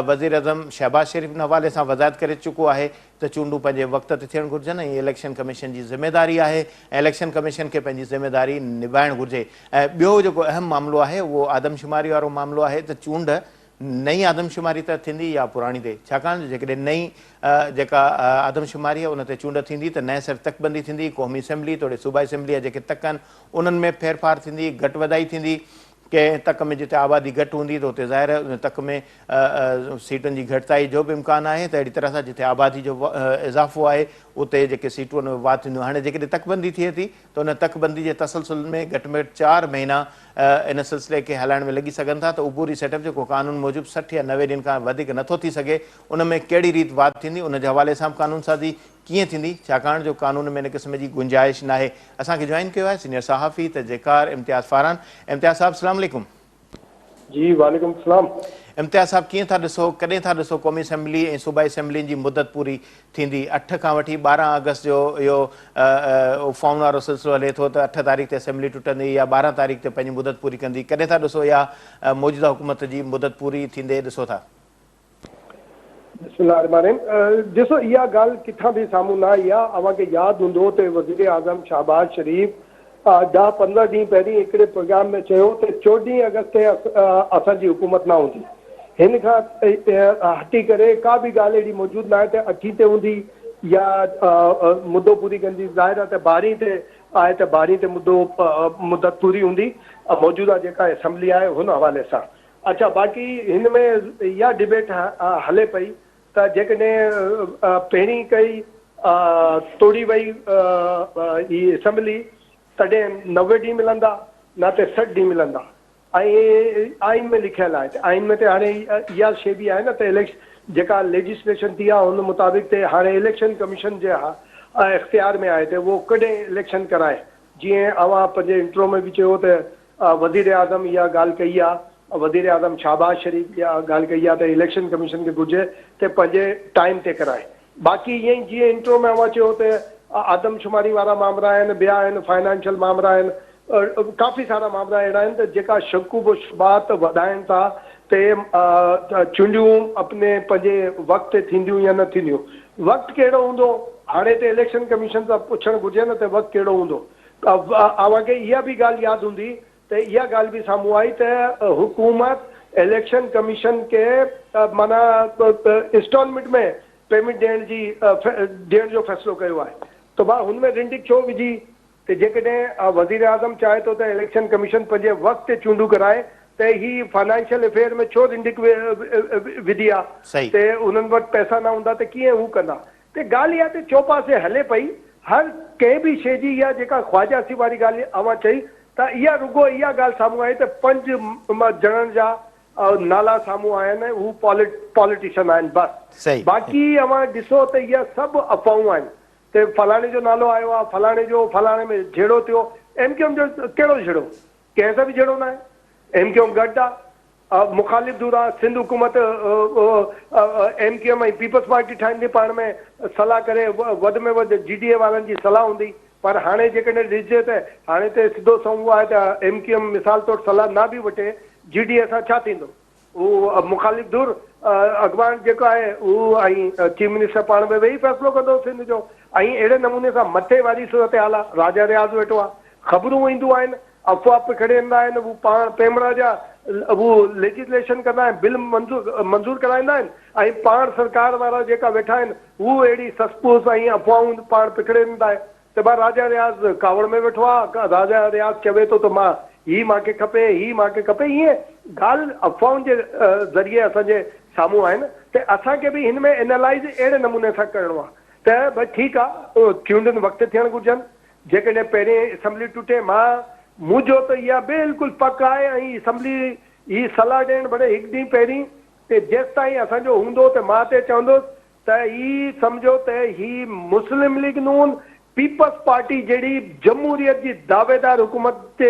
वज़ीर अज़म शहबाज़ शरीफ़ जे हवाले सां वज़ाहत करे चुको आहे त चूंडूं पंहिंजे वक़्त ते थियणु घुरिजनि ऐं इलेक्शन कमीशन जी ज़िमेदारी आहे ऐं इलेक्शन कमीशन खे पंहिंजी ज़िमेदारी निभाइणु घुरिजे। ऐं ॿियो जेको अहम मामिलो आहे उहो आदमशुमारी वारो मामिलो आहे त चूंड नई आदमशुमारी त थींदी या पुराणी ते, छाकाणि जो जेकॾहिं नई जेका आदमशुमारी आहे उन ते चूंड थींदी त न सिर्फ़ु तकबंदी थींदी, क़ौमी असेंबली तोड़े सूबाई असेंबली जा जेके तक आहिनि उन्हनि में फेरफार थींदी, घटि वधाई थींदी। कंहिं तक में जिते आबादी घटि हूंदी त उते ज़ाहिर उन तक में सीटुनि जी घटिताई जो बि इम्कानु आहे त अहिड़ी तरह सां जिते आबादी जो इज़ाफ़ो आहे उते जेके सीटूं में वाध थींदियूं। हाणे जेकॾहिं तकबंदी थिए थी त उन तकबंदी जे तसलसल में घटि में घटि 4 महीना इन सिलसिले खे हलाइण में लॻी सघनि था त उबूरी सेटअप जेको कानून मूजिबि 60 या 90 ॾींहंनि खां वधीक नथो थी सघे, उन में कहिड़ी रीति वाध थींदी, उन जे हवाले सां कानून साज़ी कीअं थींदी, छाकाणि जो कानून में इन क़िस्म जी गुंजाइश न आहे। असांखे जॉइन कयो आहे सीनियर सहाफ़ी तज़कार इम्तियाज़ फारान। इम्तियाज़ साहब अस्सलाम वालेकुम। जी वालेकुम सलाम। इम्तियाज़ साहब कीअं था ॾिसो, कॾहिं था ॾिसो क़ौमी असेंबली ऐं सूबाई असेंबली जी मुदत पूरी थींदी? 8 खां वठी 12 अगस्त जो इहो उफ़ाउन वारो सिलसिलो हले थो त 8 तारीख़ ते असेंबली टुटंदी या 12 तारीख़ ते पंहिंजी मुदत पूरी कंदी। कॾहिं था ॾिसो या मौजूदा हुकूमत जी मुदत पूरी थींदे ॾिसो था? ॾिसो इहा ॻाल्हि किथां बि साम्हूं न आई आहे। अव्हांखे यादि हूंदो त वज़ीर आज़म शहबाज़ शरीफ़ 10-15 ॾींहं पहिरीं हिकिड़े प्रोग्राम में चयो त 14 अगस्त ते असांजी हुकूमत न हूंदी। हिन खां हटी करे का बि ॻाल्हि अहिड़ी मौजूदु न आहे त 8 ते हूंदी या मुदो पूरी कंदी। ज़ाहिर आहे त 12 ते आहे त 12 ते मुदत पूरी हूंदी मौजूदा जेका असेंबली आहे हुन हवाले सां। अच्छा, बाक़ी हिन में इहा डिबेट हले पई त जेकॾहिं पहिरीं कई तोड़ी वई ही असेंबली तॾहिं 90 ॾींहं मिलंदा न त 60 ॾींहं मिलंदा। ऐं आइन में लिखियल आहे त आइन में त हाणे इहा शइ बि आहे न त जेका लेजिस्लेशन थी आहे हुन मुताबिक़ ते हाणे इलेक्शन कमीशन जे इख़्तियार में आहे त उहो कॾहिं इलेक्शन कराए। जीअं अव्हां पंहिंजे इंट्रो में बि चयो त वज़ीर आज़म इहा ॻाल्हि कई आहे, वज़ीर आज़म शहबाज़ शरीफ़ इहा ॻाल्हि कई आहे त इलेक्शन कमीशन खे घुरिजे त पंहिंजे टाइम ते कराए। बाक़ी ईअं ई जीअं इंट्रो में अव्हां चयो त आदमशुमारी वारा मामला आहिनि, ॿिया आहिनि, फाइनेंशियल मामला आहिनि, काफ़ी सारा मामला अहिड़ा आहिनि त जेका शकूब शुबात वधाइनि था त चूंडियूं अपने पंहिंजे वक़्त ते थींदियूं या न थींदियूं। वक़्तु कहिड़ो हूंदो हाणे त इलेक्शन कमीशन सां पुछणु घुरिजे न त वक़्तु कहिड़ो हूंदो। अव्हांखे इहा बि ॻाल्हि यादि हूंदी त इहा ॻाल्हि बि साम्हूं आई त हुकूमत इलेक्शन कमीशन खे माना इंस्टॉलमेंट में पेमेंट ॾियण जो फ़ैसिलो कयो आहे। त भाउ हुन में रिंडिक छो विझी त जेकॾहिं वज़ीर आज़म चाहे थो त इलेक्शन कमीशन पंहिंजे वक़्त ते चूंडूं कराए त ही फाइनेंशियल अफेयर में छो रिंडिक विधी आहे त उन्हनि वटि पैसा न हूंदा त कीअं हू कंदा। त ॻाल्हि इहा त चौपासे हले पई। हर कंहिं बि शइ जी इहा जेका ख्वाजासी वारी ॻाल्हि अव्हां चई त इहा रुगो इहा ॻाल्हि साम्हूं आई त 5 ॼणनि जा नाला साम्हूं आया आहिनि, हू पॉलिटिशियन आहिनि बसि। बाक़ी अव्हां ॾिसो त इहा सभु अफ़वाहूं आहिनि त फलाणे जो नालो आयो आहे, फलाणे जो फलाणे में झेड़ो थियो। MQM जो कहिड़ो झेड़ो? कंहिं सां बि झेड़ो न आहे। MQM गॾु आहे, मुखालिफ़ दूर आहे। सिंध हुकूमत MQM ऐं पीपल्स पार्टी ठाहींदी, पाण में सलाह करे वधि में वधि GDA वारनि जी सलाह हूंदी। पर हाणे जेकॾहिं ॾिसिजे त हाणे त सिधो संग आहे त MQM मिसाल तौरु सलाह न बि वठे GDA सां छा थींदो? उहो मुखालिफ़ धुर अॻवान जेको आहे उहो ऐं चीफ मिनिस्टर पाण में वेही फ़ैसिलो कंदो सिंध जो। ऐं अहिड़े नमूने सां मथे वारी सूरत हाल आहे, राजा रियाज़ वेठो आहे, ख़बरूं ईंदियूं आहिनि, अफ़वाह पिखड़ींदा आहिनि, उहो पाण पेमड़ा जा उहो लेजिस्लेशन कंदा आहिनि, बिल मंज़ूर कराईंदा आहिनि, ऐं पाण सरकार वारा जेका वेठा आहिनि उहो अहिड़ी ससपूस ऐं अफ़वाहूं पाण पिखड़ींदा आहिनि त भाउ राजा रियाज़ कावड़ में वेठो आहे, राजा रियाज़ चवे थो त मां ही मूंखे खपे, ही मूंखे खपे, ईअं ॻाल्हि अफ़वाहुनि जे ज़रिए असांजे साम्हूं आहिनि। त असांखे बि हिन में एनालाइज़ अहिड़े नमूने सां करिणो आहे त भई ठीकु आहे चूंडनि वक़्तु थियणु घुरिजनि। जेकॾहिं पहिरें असेंबली टुटे, मुंहिंजो त इहा बिल्कुलु पक आहे ऐं असेंबली ही सलाह ॾियणु भले हिकु ॾींहुं पहिरीं ते जेसि ताईं असांजो हूंदो त मां ते चवंदुसि त ही सम्झो त ही मुस्लिम लीग नून पीपल्स पार्टी जहिड़ी जमहूरियत जी दावेदार हुकूमत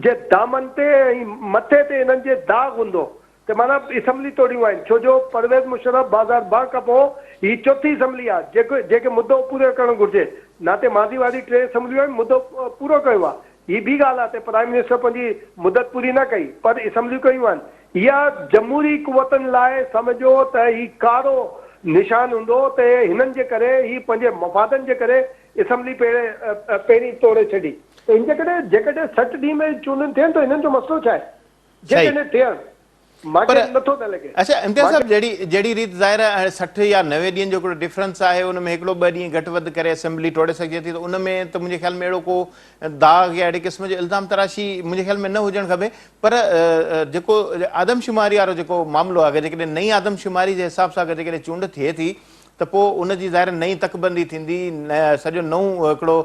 जे दामन ते ऐं मथे ते हिननि जे दाग़ हूंदो त माना असेंबली तोड़ियूं आहिनि। छो जो परवेज़ मुशर्रफ 2012 खां पोइ ही चौथी असेंबली आहे जेके मुद्दो पूरो करणु घुरिजे। नाते माज़ी वारी 3 असेंबलियूं आहिनि, मुद्दो पूरो कयो आहे। ही बि ॻाल्हि आहे त प्राइम मिनिस्टर पंहिंजी मुदत पूरी न कई पर असेंबलियूं कयूं आहिनि। इहा जमहूरी कुवतनि लाइ सम्झो त ही कारो निशान हूंदो त हिननि जे करे ही पंहिंजे मफ़ादनि जे करे असेंबली पहिरीं तोड़े छॾी। त हिन जे करे जेकॾहिं 60 ॾींहं में चूंडनि थियनि त हिननि जो मसइलो छा आहे? जेकॾहिं थियनि मूंखे नथो त लॻे। अच्छा इम्तियाज़ साहब, जहिड़ी रीत ज़ाहिर आहे 60 या 90 ॾींहनि जो हिकिड़ो डिफरेंस आहे, उन में हिकिड़ो 2 ॾींहं घटि वधि करे असेंबली तोड़े सघिजे थी, त उन में त मुंहिंजे ख़्याल में अहिड़ो को दाग़ या अहिड़े क़िस्म जो इल्ज़ाम तराशी मुंहिंजे ख़्याल में न हुजणु खपे। पर जेको आदमशुमारी वारो जेको मामिलो आहे, अगरि जेकॾहिं नई आदमशुमारी जे हिसाब सां अगरि जेकॾहिं चूंड थिए थी त पोइ उनजी ज़ाहिर नई तकबंदी थींदी, सॼो नओं हिकिड़ो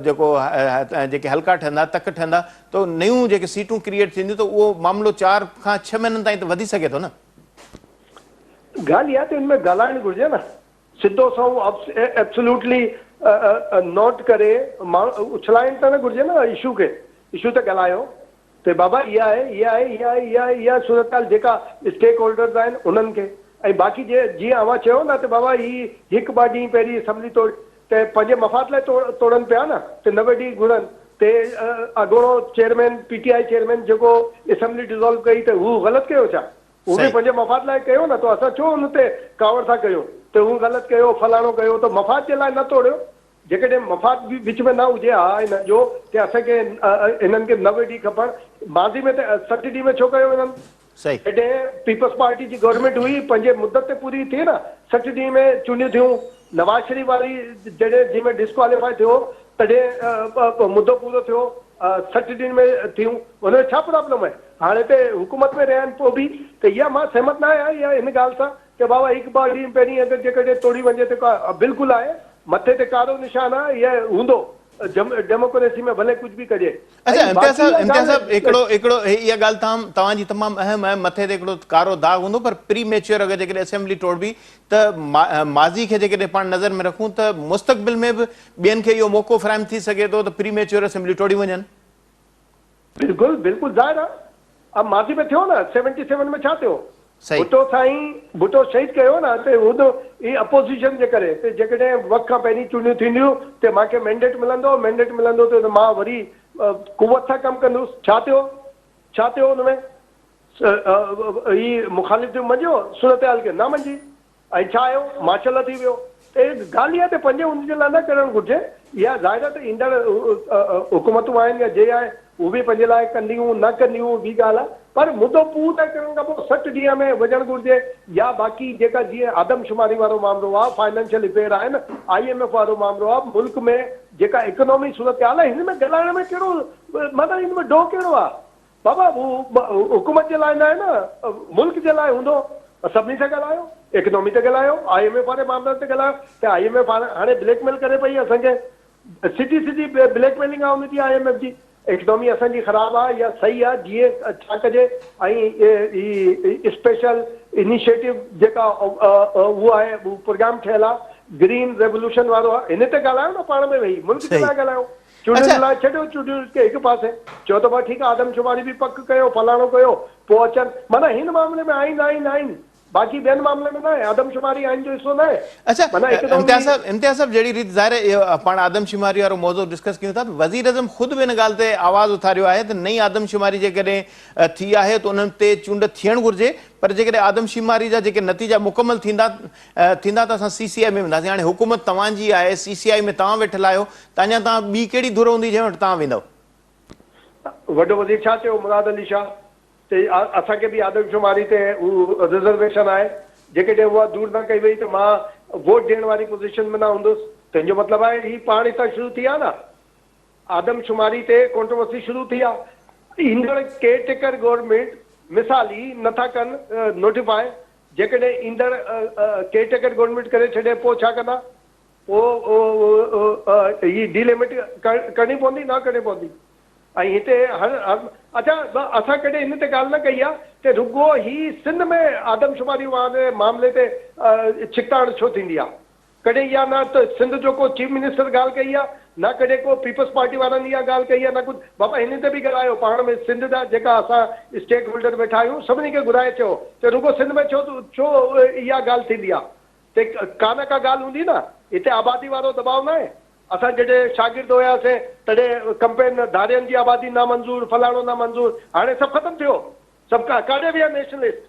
जेको जेके हल्का ठहंदा, तक ठहंदा, त नयूं जेके सीटूं क्रिएट थींदियूं त उहो मामिलो 4 खां 6 महीननि ताईं त वधी सघे थो न। ॻाल्हि इहा त हिन में ॻाल्हाइणु घुरिजे न, सिधो सो एब्सोल्युटली नोट करे माण्हू उछलाइण त न घुरिजे न इशू खे। इशू त ॻाल्हायो त बाबा इहा आहे, इहा सूरत जेका स्टेक होल्डर्स आहिनि उन्हनि खे, ऐं बाक़ी जीअं अवां चयो न त बाबा ही हिकु 2 ॾींहं पहिरीं असेंबली तोड़ त पंहिंजे मफ़ाद लाइ तोड़नि पिया न, त 90 ॾींहं घुरनि ते अॻोणो चेयरमैन PTI चेयरमैन जेको असेंबली डिज़ोल्व कई त हू ग़लति कयो छा? हू बि पंहिंजे मफ़ाद लाइ कयो न, त असां छो हुन ते कावड़ था कयूं त हू ग़लति कयो फलाणो कयो, त मफ़ाद जे लाइ न तोड़ियो। जेकॾहिं मफ़ाद बि विच में न हुजे हा हिन जो की असांखे हिननि खे 90 ॾींहं खपनि, माज़ी में त 60 ॾींहं में छो कयो हिननि? हेॾे पीपल्स पार्टी जी गवर्नमेंट हुई, पंहिंजे मुदत ते पूरी थी न, 60 ॾींहं में चूंडियूं थियूं। नवाज़ शरीफ वारी जॾहिं जंहिंमें डिस्क्वालीफाई थियो तॾहिं मुदो पूरो थियो, 60 ॾींहं में थियूं, हुनमें छा प्रॉब्लम आहे? हाणे त हुकूमत में रहियनि पोइ बि त इहा मां सहमत न आहियां इहा हिन ॻाल्हि सां की बाबा 1-2 ॾींहं पहिरीं अगरि जेकॾहिं तोड़ी वञे त बिल्कुलु आहे, मथे ते कारो निशान आहे, इहा हूंदो डेमोक्रेसी में भले कुझु बि कजे। अच्छा इम्तियाज़ साहब हिकिड़ो इहा ॻाल्हि तव्हांजी तमामु अहम आहे, मथे ते हिकिड़ो कारो दाग़ हूंदो, पर प्री मेच्योर अगरि जेकॾहिं असेंबली तोड़बी त माज़ी खे जेकॾहिं पाण नज़र में रखूं त मुस्तक़बिल में बि ॿियनि खे इहो मौक़ो फ़राहम थी सघे थो त प्री मेच्योर असेंबली तोड़ी वञनि। बिल्कुलु बिल्कुलु ज़ाहिर आहे। अब माज़ी में थियो न, 77 में छा थियो? भुट्टो शहीद कयो न, त ही अपोज़िशन जे करे त जेकॾहिं वक़्त खां पहिरीं चूंडियूं थींदियूं त मूंखे मैंडेट मिलंदो त मां वरी कुवत सां कमु कंदुसि। छा थियो हुन में? ही मुखालिफ़ मञियो सूरत हाल खे न मञी, ऐं छा आयो? मार्शल थी वियो। त ॻाल्हि इहा त पंहिंजे हुन जे लाइ न करणु घुरिजे। इहा ज़ाहिर आहे त ईंदड़ हुकूमतूं आहिनि या जे आहे उहे बि पंहिंजे लाइ कंदियूं न कंदियूं ॿी ॻाल्हि आहे, पर मुदो पूरो करण खां पोइ 60 ॾींहं में वञणु घुरिजे। या बाक़ी जेका जीअं आदमशुमारी वारो मामिलो आहे, फाइनेंशियल अफेयर आहे न, IMF वारो मामिलो आहे, मुल्क में जेका इकोनॉमी सूरत हाल आहे, हिन में ॻाल्हाइण में कहिड़ो मतिलबु हिन में डो कहिड़ो आहे? बाबा हुकूमत जे लाइ न आहे न, मुल्क जे लाइ हूंदो सभिनी सां ॻाल्हायो, इकोनॉमी ते ॻाल्हायो, IMF वारे मामले ते ॻाल्हायो। त IMF हाणे ब्लैकमेल करे पई असांखे, सिधी ब्लैकमेलिंग आहे हुनजी IMF जी। इकोनॉमी असांजी ख़राबु आहे या सही आहे, जीअं छा कजे। ऐं स्पेशल इनिशिएटिव जेका उहो आहे, उहो प्रोग्राम ठहियलु आहे, ग्रीन रेवोल्यूशन वारो आहे, हिन ते ॻाल्हायो न पाण में वेही, मुल्क जे लाइ ॻाल्हायो। चूंडियुनि लाइ छॾियो, चूंडियुनि खे हिकु पासे चओ त ठीकु आहे आदमशुमारी बि पक कयो, फलाणो कयो, पोइ अचनि। माना हिन मामले में आहिनि बाक़ी ॿियनि मामले में न आहे, आदमशुमारी आइन जो हिसो न आहे। अच्छा माना इम्तियाज़ साहब जहिड़ी रीति ज़ाहिर आहे पाण आदमशुमारी वारो मौज़ो डिस्कस कयूं था, वज़ीर आज़म ख़ुदि बि हिन ॻाल्हि ते आवाज़ उथारियो आहे त नई आदमशुमारी जेकॾहिं थी आहे त उन्हनि ते चूंड थियणु घुरिजे, पर जेकॾहिं आदमशुमारी जा जेके नतीजा मुकमल थींदा त असां CCI में वेंदासीं। हाणे हुकूमत तव्हांजी आहे, CCI में तव्हां वेठल आहियो, त अञा तव्हां ॿी कहिड़ी धुर हूंदी जंहिं वटि तव्हां वेंदव? वॾो वज़ीर छा चयो मुराद अली शाह ते असांखे बि आदमशुमारी ते रिज़र्वेशन आहे, जेकॾहिं उहा दूर न कई वई त मां वोट ॾियण वारी पोज़ीशन में न हूंदुसि। तंहिंजो मतिलबु आहे ही पाण हितां शुरू थी आहे न, आदमशुमारी ते कॉन्ट्रोवर्सी शुरू थी आहे। ईंदड़ केयरटेकर गवर्नमेंट मिसाल ही नथा कनि नोटिफाई, जेकॾहिं ईंदड़ केयरटेकर गवर्नमेंट करे छॾे पोइ छा कंदा? पोइ ही डिलिमिट करणी पवंदी, न करणी पवंदी? ऐं हिते अच्छा असां कॾहिं हिन ते ॻाल्हि न कई आहे त रुॻो ही सिंध में आदमशुमारी वारे मामले ते छिकताड़ छो थींदी आहे? कॾहिं इहा न त सिंध जो को चीफ मिनिस्टर ॻाल्हि कई आहे, न कॾहिं को पीपल्स पार्टी वारनि इहा ॻाल्हि कई आहे, न कुझु। बाबा हिन ते बि ॻाल्हायो पाण में, सिंध जा जेका असां स्टेक होल्डर वेठा आहियूं सभिनी खे घुराए चयो त रुॻो सिंध में छो इहा ॻाल्हि थींदी आहे? त का न का ॻाल्हि हूंदी न। हिते आबादी वारो दबाव न आहे। असां जॾहिं शागिर्द हुयासीं तॾहिं कंपेन धारियनि जी आबादी नामंज़ूर, फलाणो नामंज़ूर, हाणे सभु ख़तमु थियो। सभु काॾे बि आहे नेशनलिस्ट,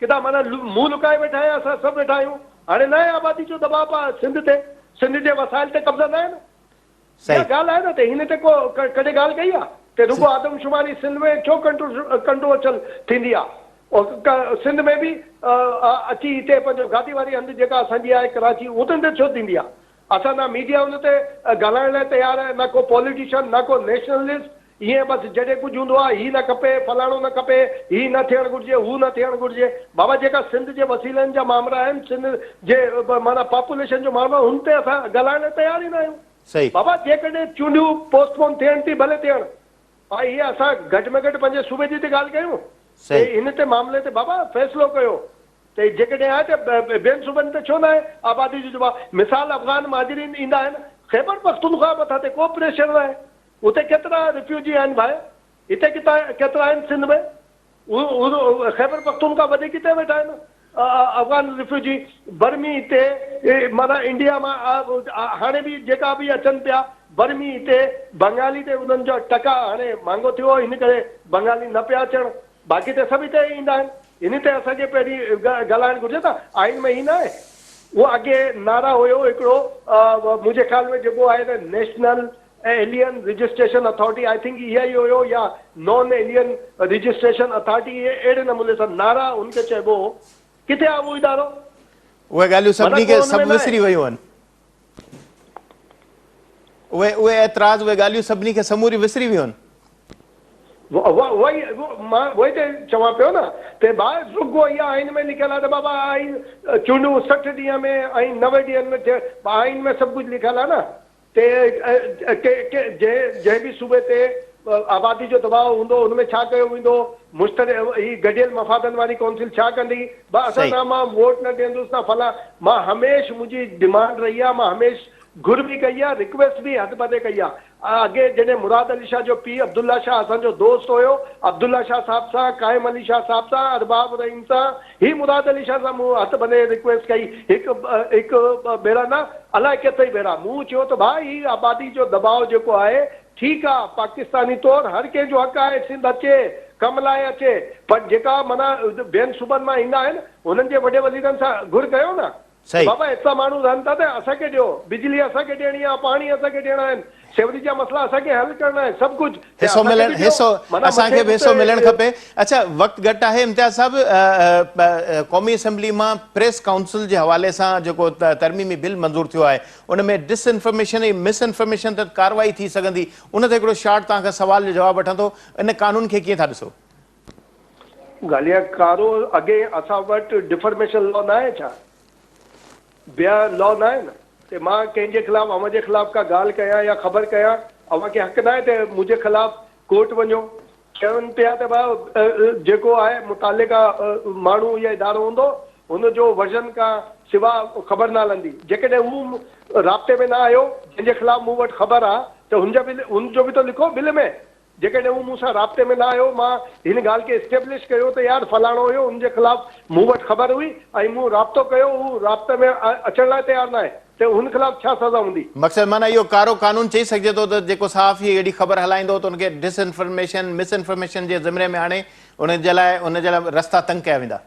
किथां माना मुंहुं लुकाए वेठा आहियूं, असां सभु वेठा आहियूं। हाणे न आहे आबादी जो दबाव आहे सिंध ते, सिंध जे वसाइल ते कब्ज़ा न आहिनि। इहा ॻाल्हि आहे न, त हिन ते को कॾहिं ॻाल्हि कई आहे त रुॻो आदमशुमारी सिंध में छो कंट्रोवर्शियल थींदी आहे? सिंध में बि अची हिते पंहिंजो गादी वारी हंधि जेका असांजी आहे कराची, उते छो थींदी आहे? असां न मीडिया हुन ते ॻाल्हाइण लाइ तयार आहे, न को पॉलिटिशियन, न को नेशनलिस्ट। ईअं बसि जॾहिं कुझु हूंदो आहे ही न खपे, फलाणो न खपे, ही न थियणु घुरिजे, हू न थियणु घुरिजे। बाबा जेका सिंध जे वसीलनि जा मामला आहिनि, सिंध जे माना पॉपुलेशन जो मामला, हुन ते असां ॻाल्हाइण लाइ तयार ई न आहियूं। सही बाबा जेकॾहिं चूंडियूं पोस्टपोन थियनि थी भले थियनि, इहे असां घटि में घटि पंहिंजे सूबे जी त ॻाल्हि कयूं, हिन ते मामले ते बाबा फ़ैसिलो कयो। त जेकॾहिं आहे त ॿियनि सूबनि ते छो न आहे आबादी जो जवाबु? मिसाल अफ़गान माजरीन ईंदा आहिनि, ख़ैबर पख्तूनख्वा मथां ते को प्रेशर न आहे। उते केतिरा रिफ्यूजी आहिनि भाई, हिते केतिरा आहिनि सिंध में? ख़ैबर पख्तूनख्वा वधीक किथे वेठा आहिनि अफ़गान रिफ्यूजी। बर्मी हिते माना इंडिया मां हाणे बि जेका बि अचनि पिया, बर्मी हिते, बंगाली ते उन्हनि जो टका हाणे महांगो थियो, हिन करे बंगाली न पिया अचनि, बाक़ी त सभु हिते ईंदा आहिनि। इन ते असांखे पहिरीं ॻाल्हाइणु घुरिजे त आइन में ही न आहे। उहो अॻे नारा हुयो हिकिड़ो, मुंहिंजे ख़्याल में जेको आहे न national alien registration authority, I think इहा ई हुयो, या नॉन एलियन रजिस्ट्रेशन अथॉरिटी, अहिड़े नमूने सां नारा हुनखे चइबो हो। किथे आहे उहो इदारो? उहे ॻाल्हियूं सभिनी खे सभु विसरी वियूं आहिनि। उहे एतिराज़, उहे ॻाल्हियूं सभिनी खे समूरी विसरी वियूं आहिनि। मां उहोई त चवां पियो न, त भाउ रुॻो इहा आइन में लिखियलु आहे त बाबा आइन चूंडियूं 60 ॾींहं में ऐं 90 ॾींहंनि में थिए, आइन में सभु कुझु लिखियलु आहे न। जंहिं बि सूबे ते आबादी जो दबाव हूंदो हुनमें छा कयो वेंदो, ही गॾियल मफ़ादनि वारी काउंसिल छा कंदी? असां न मां वोट न ॾींदुसि न फला। मां हमेशह मुंहिंजी डिमांड रही आहे, मां हमेशह घुर बि कई आहे, रिक्वेस्ट बि हथ पते कई आहे। अॻे जॾहिं मुराद अली शाह जो पीउ अब्दुल्ला शाह असांजो दोस्त हुयो, अब्दुल्ला शाह साहब सां, काइम अली शाह साहब सां, अरबाब रहीम सां, ही मुराद अली शाह सां मूं हथ बने रिक्वेस्ट कई, हिकु भेरा न अलाए केतिरी भेरा। मूं चयो त भाई ही आबादी जो दबाव जेको आहे ठीकु आहे, पाकिस्तानी तौरु हर कंहिंजो हक़ु आहे सिंध अचे, कम लाइ अचे, पर जेका माना ॿियनि सूबनि मां ईंदा आहिनि हुननि जे वॾे वज़ीरनि सां घुर कयो न। बाबा एतिरा माण्हू रहनि था त असांखे ॾियो, बिजली असांखे ॾियणी आहे, पाणी असांखे ॾियणा आहिनि, सेवरी जा मसला असांखे हल करणा आहिनि, सभु कुझु असांखे बि हिसो मिलणु खपे। अच्छा वक़्तु घटि आहे इम्तियाज़ साहब, क़ौमी असैम्बली मां प्रेस काउंसिल जे हवाले सां जेको तरमीमी बिल मंज़ूर थियो आहे, उन में डिसइंफॉर्मेशन ऐं मिसइंफॉर्मेशन ते कार्रवाई थी सघंदी, उन ते हिकिड़ो शॉर्ट तव्हांखां सुवाल जो जवाबु वठंदो, इन कानून खे कीअं था ॾिसो? ॻाल्हि कारो अॻे असां वटि डिफॉर्मेशन लॉ न आहे छा? ॿिया लॉ न आहे न? त मां कंहिंजे ख़िलाफ़ु अव्हां जे ख़िलाफ़ु का ॻाल्हि कयां या ख़बर कयां, अव्हांखे हक़ न आहे त मुंहिंजे ख़िलाफ़ु कोर्ट वञो। चवनि पिया त भाउ जेको आहे मुतालिका माण्हू या इदारो हूंदो, हुनजो वर्जन खां सिवा ख़बर न हलंदी। जेकॾहिं हू राब्ते में न आयो, जंहिंजे ख़िलाफ़ु मूं वटि ख़बर आहे, त हुनजो बि त लिखो बिल में। जेकॾहिं हू मूंसां राब्ते में न आयो, मां हिन ॻाल्हि खे एस्टेब्लिश कयो त यार फलाणो हुयो, उनजे ख़िलाफ़ मूं वटि ख़बर हुई ऐं मूं राब्तो कयो, हू राब्ते में अचण लाइ तयारु न आहे, त हुन ख़िलाफ़ छा सज़ा हूंदी? मक़सद माना इहो कारो कानून चई सघिजे थो त जेको सहाफ़ी अहिड़ी ख़बर हलाईंदो त उनखे डिसइंफॉर्मेशन मिसइंफॉर्मेशन जे ज़िमरे में हाणे उनजे लाइ रस्ता तंग कया वेंदा।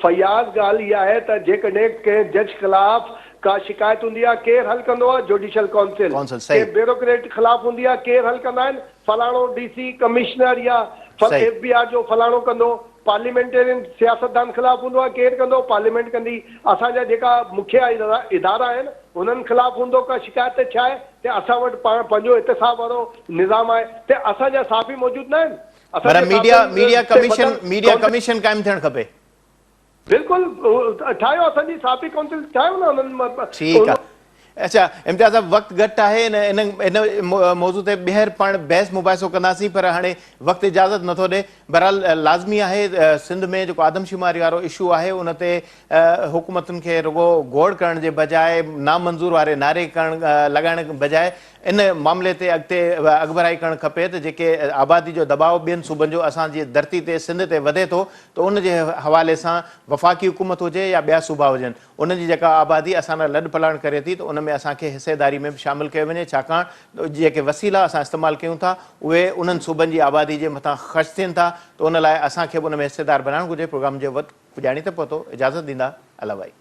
फयाज़ ॻाल्हि इहा आहे त जेकॾहिं कंहिं जज ख़िलाफ़ का शिकायत हूंदी आहे, केरु हल कंदो आहे? Judicial council. सही। कंहिं ब्यूरोक्रेट ख़िलाफ़ हूंदी आहे, केरु हल कंदा आहिनि? फलाणो डीसी कमिश्नर या सही। FBI जो फलाणो कंदो। पार्लियामेंटेरियन सियासतदान ख़िलाफ़ हूंदो आहे, केरु कंदो? पार्लियामेंट कंदी। असांजा जेका मुखिया इदारा आहिनि उन्हनि ख़िलाफ़ हूंदो का शिकायत, त छा आहे त असां वटि पाण पंहिंजो इतिसाब वारो निज़ाम आहे, त असांजा साफ़ी मौजूदु न आहिनि? पर मीडिया कमीशन क़ाइमु थियणु खपे। बिल्कुलु ठाहियो, असांजी साफ़ी काउंसिल ठाहियो न उन्हनि। ठीकु आहे। अच्छा इम्तियाज़ साहब, वक़्तु घटि आहे, इन मौज़ू ते ॿीहर पाण बहस मुबाहिसो कंदासीं, पर हाणे वक़्तु इजाज़त नथो ॾे। बहरहाल लाज़मी आहे सिंध में जेको आदमशुमारी वारो इशू आहे उन ते हुकूमतुनि खे रुगो गौर करण जे बजाए नामंज़ूर वारे नारे लॻाइण बजाए इन मामले ते अॻिते अॻभराई करणु खपे त जेके आबादी जो दबाव ॿियनि सूबनि जो असांजी धरती ते सिंध ते वधे थो, त उनजे हवाले सां वफ़ाक़ी हुकूमत हुजे या ॿिया सूबा हुजनि, उनजी जेका आबादी असां लाइ लॾ पलाण करे थी, त उन में असांखे हिसेदारी में बि शामिलु कयो वञे, छाकाणि जेके वसीला असां इस्तेमालु कयूं था उहे उन्हनि सूबनि जी आबादी जे मथां ख़र्च थियनि था, त उन लाइ असांखे बि उन में हिसेदार बणाइणु घुरिजे। प्रोग्राम जो वक़्तु पुॼाणी त पहुतो, इजाज़त ॾींदा, अला भाई।